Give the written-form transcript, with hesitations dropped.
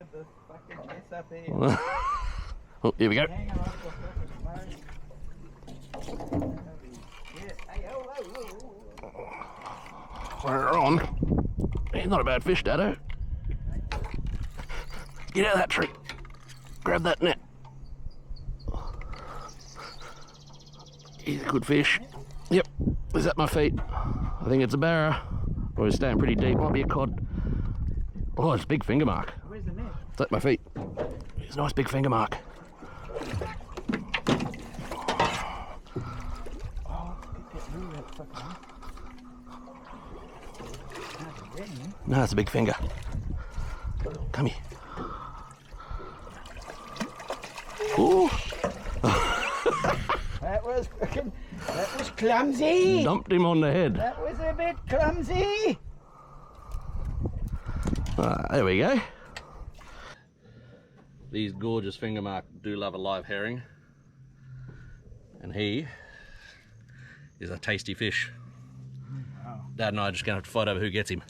The fucking mess up here. Oh, here we go. Hang on off the fucking boat. Shit. Hey, oh. We're on. He's not a bad fish, Dado. Get out of that tree. Grab that net. He's a good fish. Yep, he's at my feet. I think it's a barra. Or he's staying pretty deep. Might be a cod. Oh, it's a big finger mark. Where's the net? It's at my feet. It's a nice big finger mark. No, it's a big finger. Come here. Ooh. That was clumsy. Dumped him on the head. That was a bit clumsy. There we go. These gorgeous finger mark do love a live herring. And he is a tasty fish. Wow. Dad and I are just going to have to fight over who gets him.